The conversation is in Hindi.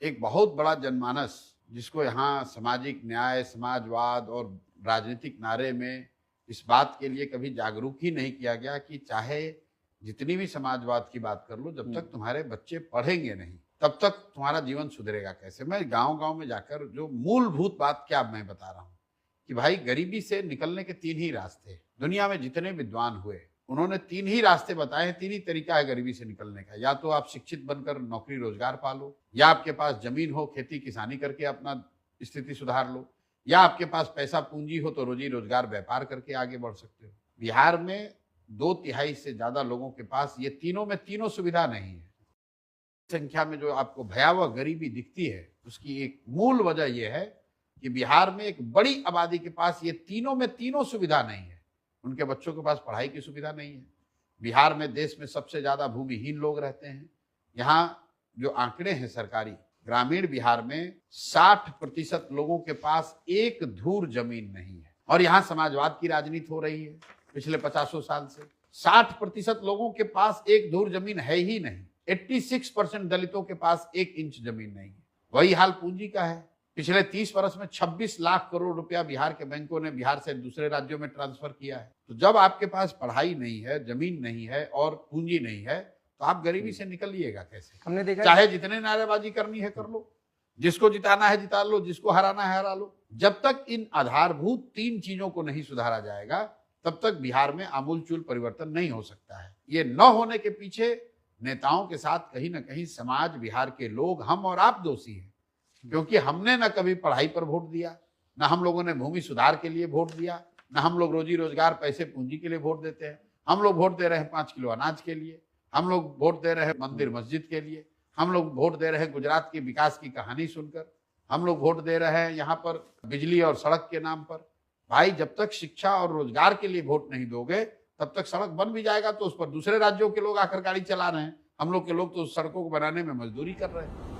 एक बहुत बड़ा जनमानस जिसको यहाँ सामाजिक न्याय, समाजवाद और राजनीतिक नारे में इस बात के लिए कभी जागरूक ही नहीं किया गया कि चाहे जितनी भी समाजवाद की बात कर लो, जब तक तुम्हारे बच्चे पढ़ेंगे नहीं, तब तक तुम्हारा जीवन सुधरेगा कैसे। मैं गांव-गांव में जाकर जो मूलभूत बात क्या मैं बता रहा हूँ कि भाई गरीबी से निकलने के 3 ही रास्ते हैं। दुनिया में जितने विद्वान हुए उन्होंने 3 ही रास्ते बताए हैं, 3 ही तरीका है गरीबी से निकलने का। या तो आप शिक्षित बनकर नौकरी रोजगार पालो, या आपके पास जमीन हो, खेती किसानी करके अपना स्थिति सुधार लो, या आपके पास पैसा पूंजी हो तो रोजी रोजगार व्यापार करके आगे बढ़ सकते हो। बिहार में 2/3 से ज्यादा लोगों के पास ये तीनों में तीनों सुविधा नहीं है। संख्या में जो आपको भयावह गरीबी दिखती है, उसकी एक मूल वजह यह है कि बिहार में एक बड़ी आबादी के पास ये तीनों में तीनों सुविधा नहीं है। उनके बच्चों के पास पढ़ाई की सुविधा नहीं है। बिहार में देश में सबसे ज्यादा भूमिहीन लोग रहते हैं। यहाँ जो आंकड़े हैं सरकारी, ग्रामीण बिहार में 60% लोगों के पास एक धूर जमीन नहीं है। और यहाँ समाजवाद की राजनीति हो रही है पिछले 50 साल से। 60% लोगों के पास एक धूर जमीन है ही नहीं। 86% दलितों के पास 1 इंच जमीन नहीं है। वही हाल पूंजी का है। पिछले 30 वर्ष में 26 लाख करोड़ रुपया बिहार के बैंकों ने बिहार से दूसरे राज्यों में ट्रांसफर किया है। तो जब आपके पास पढ़ाई नहीं है, जमीन नहीं है और पूंजी नहीं है, तो आप गरीबी से निकलिएगा कैसे। हमने देखा चाहे जितने नारेबाजी करनी है कर लो, जिसको जिताना है जिता लो, जिसको हराना है हरा लो। जब तक इन आधारभूत 3 चीजों को नहीं सुधारा जाएगा, तब तक बिहार में आमूलचूल परिवर्तन नहीं हो सकता है। ये न होने के पीछे नेताओं के साथ कहीं ना कहीं समाज, बिहार के लोग, हम और आप दोषी हैं। क्योंकि हमने न कभी पढ़ाई पर वोट दिया, न हम लोगों ने भूमि सुधार के लिए वोट दिया, न हम लोग रोजी रोजगार, पैसे, पूंजी के लिए वोट देते हैं। हम लोग वोट दे रहे हैं 5 किलो अनाज के लिए, हम लोग वोट दे रहे हैं मंदिर मस्जिद के लिए, हम लोग वोट दे रहे हैं गुजरात के विकास की कहानी सुनकर, हम लोग वोट दे रहे हैं यहाँ पर बिजली और सड़क के नाम पर। भाई जब तक शिक्षा और रोजगार के लिए वोट नहीं दोगे, तब तक सड़क बन भी जाएगा तो उस पर दूसरे राज्यों के लोग आकर गाड़ी चला रहे हैं। हम लोग के लोग तो उस सड़कों को बनाने में मजदूरी कर रहे हैं।